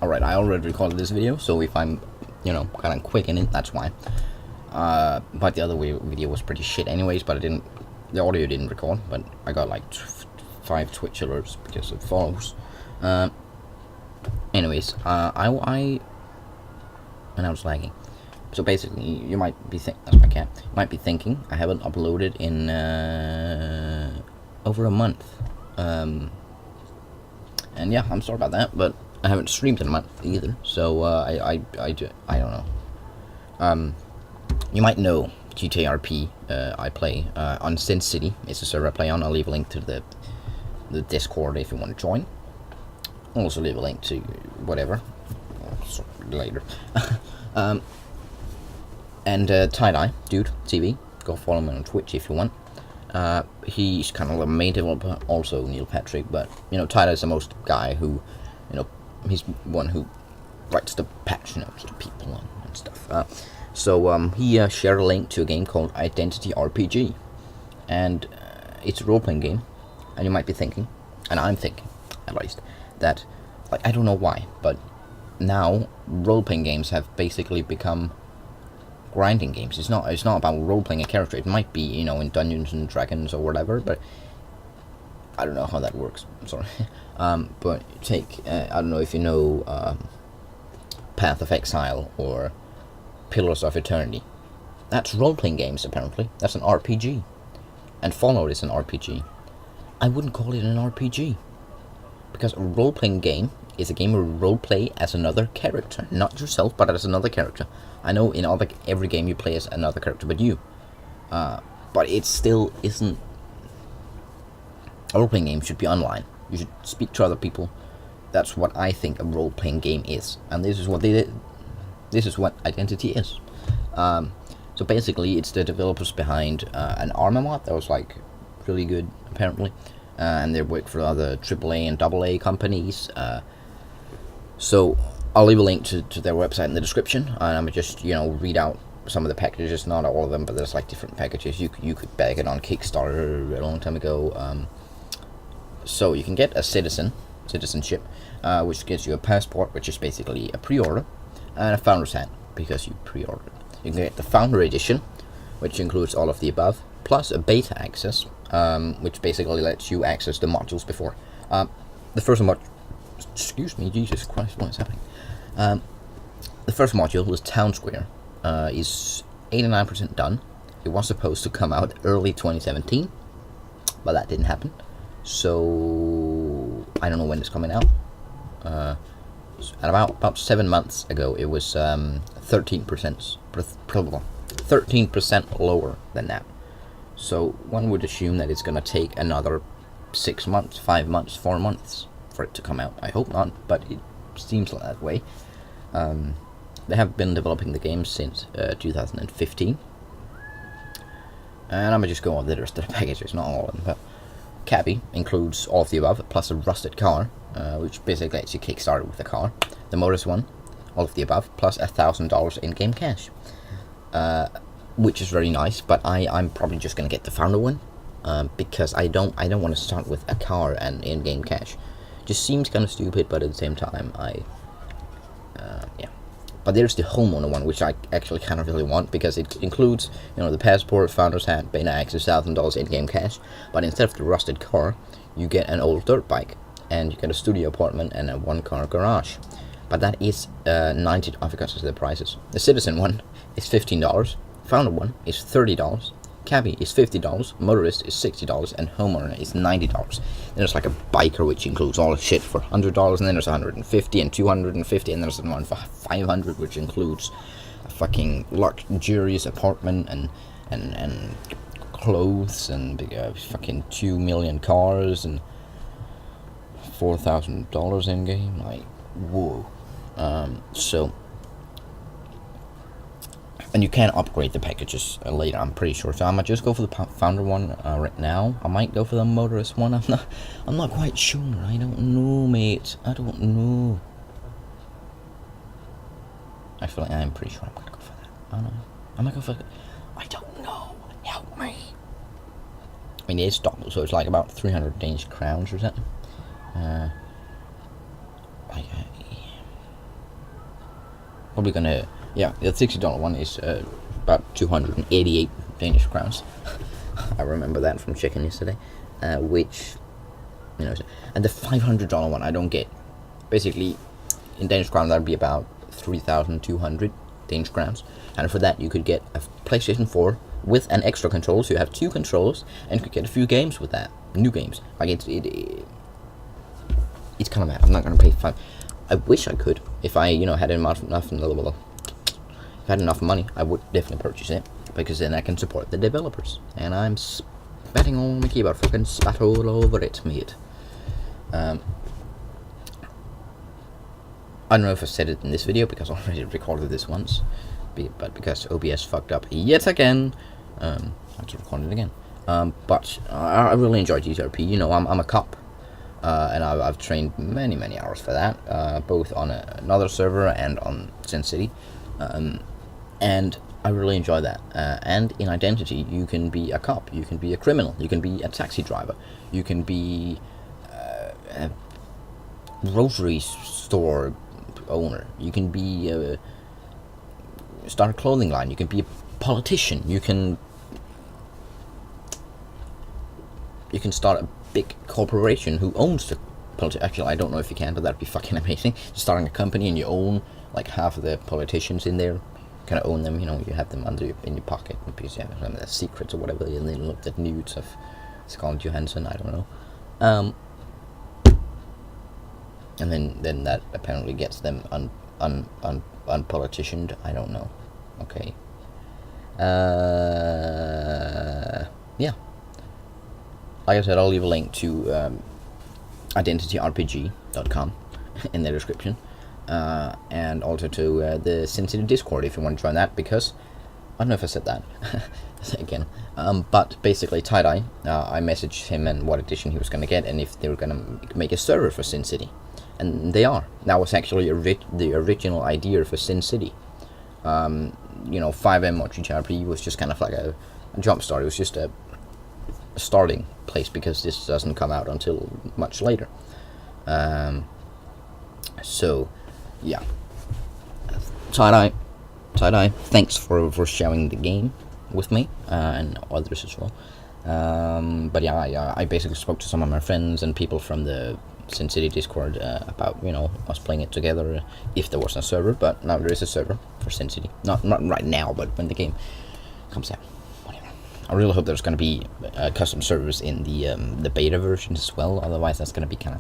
Alright, I already recorded this video, so if I'm, kind of quick in it, that's why. But the other video was pretty shit anyways, but the audio didn't record, but I got like 5 Twitch alerts because it follows. Anyways, and I was lagging. So basically, you might be that's my cat. You might be thinking I haven't uploaded in over a month. And yeah, I'm sorry about that, but I haven't streamed in a month either. So I don't know. You might know GTRP. I play on Sin City. It's a server I play on. I'll leave a link to the Discord if you want to join. I'll also leave a link to whatever later. And Tie-Dye Dude TV, go follow him on Twitch if you want. He's kind of the main developer, also Neil Patrick, but Tie-Dye is the most guy who, he's one who writes the patch notes to people and stuff. So he shared a link to a game called Identity RPG, and it's a role-playing game. And you might be thinking, and I'm thinking at least, that I don't know why, but now role-playing games have basically become grinding games. It's not about role-playing a character. It might be in Dungeons and Dragons or whatever, but I don't know how that works. I'm sorry. But take I don't know if you know Path of Exile or Pillars of Eternity. That's role-playing games apparently. That's an RPG, and Fallout is an RPG. I wouldn't call it an RPG, because a role-playing game is a game where you role-play as another character, not yourself, but as another character. I know in every game you play as another character, but you. But it still isn't. A role-playing game should be online. You should speak to other people. That's what I think a role-playing game is, and this is what they did. This is what Identity is. So basically, it's the developers behind an Arma mod that was like really good apparently, and they work for other AAA and AA companies. So I'll leave a link to their website in the description, and I'm just read out some of the packages, not all of them, but there's like different packages. You could bag it on Kickstarter a long time ago. So you can get a citizenship, which gives you a passport, which is basically a pre-order, and a founder's hat because you pre-ordered. You can get the founder edition, which includes all of the above, plus a beta access, which basically lets you access the modules before. The first mod. Excuse me, Jesus Christ, what is happening? The first module was Town Square. Is 89% done. It was supposed to come out early 2017, but that didn't happen. So I don't know when it's coming out. And about 7 months ago, it was 13% lower than that. So one would assume that it's gonna take another 6 months, 5 months, 4 months for it to come out. I hope not, but it seems like that way. They have been developing the game since 2015, and I'm gonna just go on the rest of the packages, not all of them. But Cabby includes all of the above, plus a rusted car, which basically lets you kickstart with the car. The Motors one, all of the above, plus $1,000 in-game cash, which is very nice. But I'm probably just gonna get the founder one, because I don't want to start with a car and in-game cash. Just seems kind of stupid, but at the same time, yeah. But there's the homeowner one, which I actually kind of really want, because it includes, the passport, founder's hat, beta access, $1,000 in-game cash. But instead of the rusted car, you get an old dirt bike, and you get a studio apartment and a 1-car garage. But that is $90. I forgot to say the prices. The citizen one is $15. Founder one is $30. Cabby is $50, Motorist is $60, and Homeowner is $90. Then there's like a biker, which includes all the shit for $100, and then there's $150 and $250, and there's one for $500, which includes a fucking luxurious apartment and clothes and fucking 2 million cars and $4,000 in game. Like, whoa. So. And you can upgrade the packages later, I'm pretty sure. So I'm gonna just go for the founder one right now. I might go for the motorist one. I'm not quite sure. I don't know, mate. I don't know. Actually, I'm pretty sure I'm gonna go for that. I don't know. I might go for. I don't know. Help me. I mean, it is double, so it's like about 300 Danish crowns or something. probably gonna, yeah, the $60 one is about 288 Danish crowns. I remember that from checking yesterday, which, you know, and the $500 one I don't get. Basically, in Danish crown that'd be about 3,200 Danish crowns, and for that you could get a PlayStation 4 with an extra controller, so you have 2 controllers, and you could get a few games with that, new games. Like it's kind of mad. I'm not gonna pay 5. I wish I could. If I, had enough money, I would definitely purchase it, because then I can support the developers. And I'm spatting on my keyboard, fucking spat all over it, mate. I don't know if I said it in this video, because I already recorded this once, but because OBS fucked up yet again, I have to record it again. But I really enjoy GTRP. I'm a cop, and I've trained many hours for that, both on another server and on Sin City, and I really enjoy that. And in Identity, you can be a cop, you can be a criminal, you can be a taxi driver, you can be a grocery store owner, you can be start a clothing line, you can be a politician, you can start a big corporation who owns the actually, I don't know if you can, but that'd be fucking amazing. Just starting a company and you own like half of the politicians in there, kind of own them, you have them in your pocket, because you have some of their secrets or whatever, and then looked at nudes of Scarlett Johansson, I don't know. And then that apparently gets them unpoliticianed. I don't know. Okay. Yeah. Like I said, I'll leave a link to identityrpg.com in the description, and also to the Sin City Discord if you want to join that, because I don't know if I said that again. But basically, Tie-Dye, I messaged him and what edition he was going to get, and if they were going to make a server for Sin City. And they are. That was actually the original idea for Sin City. 5M or GTRP was just kind of like a jump start. It was just a starting place, because this doesn't come out until much later. So, yeah. Tie-Dye, thanks for sharing the game with me, and others as well. But yeah, I basically spoke to some of my friends and people from the Sin City Discord about us playing it together if there wasn't a server. But now there is a server for Sin City. Not right now, but when the game comes out, whatever. I really hope there's going to be custom servers in the beta version as well. Otherwise, that's going to be kind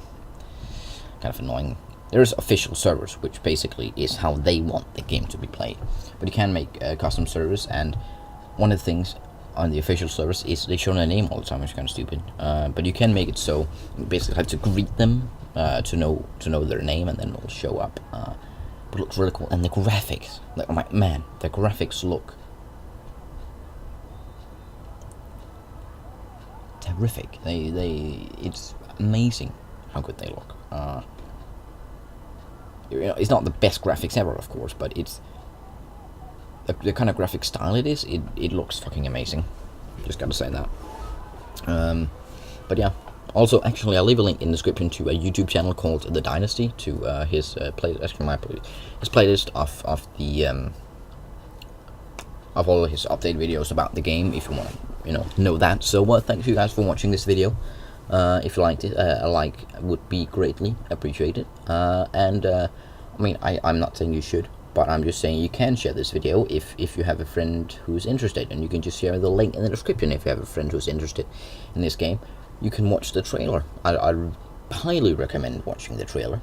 of annoying. There's official servers, which basically is how they want the game to be played. But you can make custom servers, and one of the things on the official servers is they show their name all the time, which is kind of stupid. But you can make it so you basically have to greet them to know their name, and then it'll show up. But it looks really cool, and the graphics, like, the graphics look terrific. It's amazing how good they look. It's not the best graphics ever, of course, but it's the kind of graphic style it is. It looks fucking amazing. Just gotta say that. But yeah. Also, actually, I'll leave a link in the description to a YouTube channel called The Dynasty, to his playlist of the of all his update videos about the game, if you want to know that. So thank you guys for watching this video. If you liked it, a like would be greatly appreciated. I'm not saying you should, but I'm just saying you can share this video if you have a friend who's interested, and you can just share the link in the description if you have a friend who's interested in this game. You can watch the trailer. I highly recommend watching the trailer.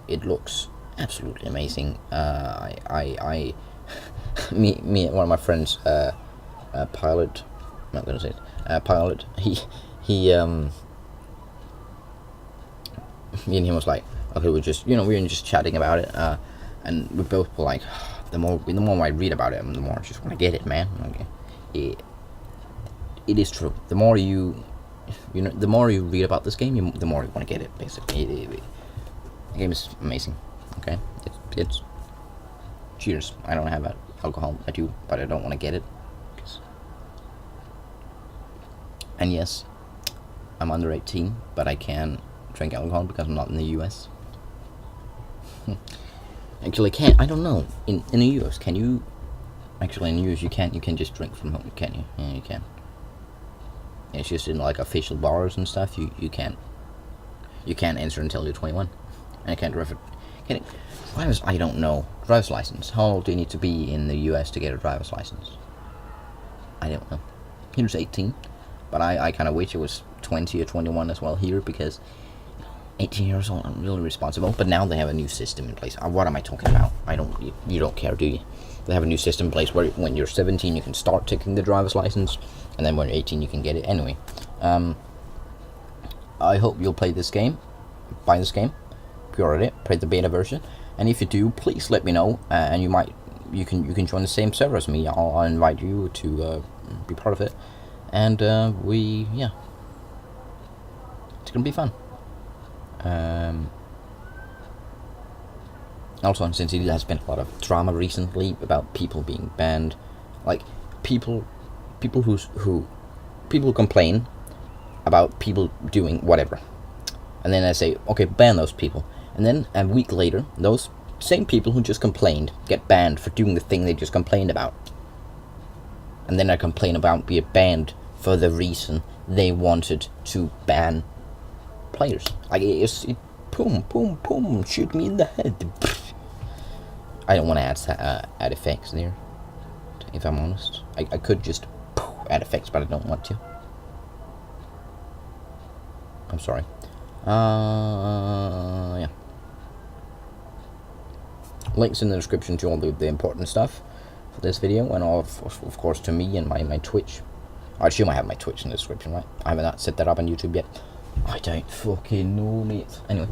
It looks absolutely amazing. Me and one of my friends, Pilot, I'm not gonna say it, Pilot, he me and him was like, okay, we were just chatting about it, and we both were like, the more I read about it, the more I just want to get it, man. Okay. It is true. The more the more you read about this game, the more you want to get it. Basically, the game is amazing. Okay, it's cheers. I don't have alcohol. I do, but I don't want to get it. And yes, I'm under 18, but I can drink alcohol because I'm not in the US. Actually, can't. I don't know. In the US, can you? Actually, in the US, you can't. You can just drink from home, can you? Yeah, you can. It's just in like official bars and stuff. You can't. You can't enter until you're 21, and you can't drive it. Can it? Driver's. I don't know. Driver's license. How old do you need to be in the US to get a driver's license? I don't know. Here's 18, but I kind of wish it was 20 or 21 as well here, because 18 years old, I'm really responsible. But now they have a new system in place. What am I talking about? I don't. You don't care, do you? They have a new system in place where when you're 17, you can start taking the driver's license, and then when you're 18, you can get it. Anyway, I hope you'll play this game, buy this game, pre-order it, play the beta version, and if you do, please let me know, and you can join the same server as me. I'll invite you to be part of it, and yeah, it's gonna be fun. Also, since it has been a lot of drama recently about people being banned, like people who complain about people doing whatever, and then I say, okay, ban those people, and then a week later, those same people who just complained get banned for doing the thing they just complained about, and then I complain about being banned for the reason they wanted to ban players. Like boom, boom, boom, shoot me in the head. I don't want to add effects there, if I'm honest. I could just add effects, but I don't want to. I'm sorry. Yeah. Links in the description to all the important stuff for this video, and all of course to me and my Twitch. I assume I have my Twitch in the description, right? I have not set that up on YouTube yet. I don't fucking know, mate. Anyway,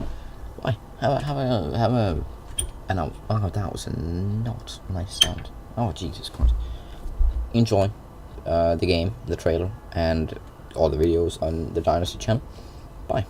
bye. Have a. And oh, that was a not nice sound. Oh, Jesus Christ. Enjoy the game, the trailer, and all the videos on the Dynasty channel. Bye.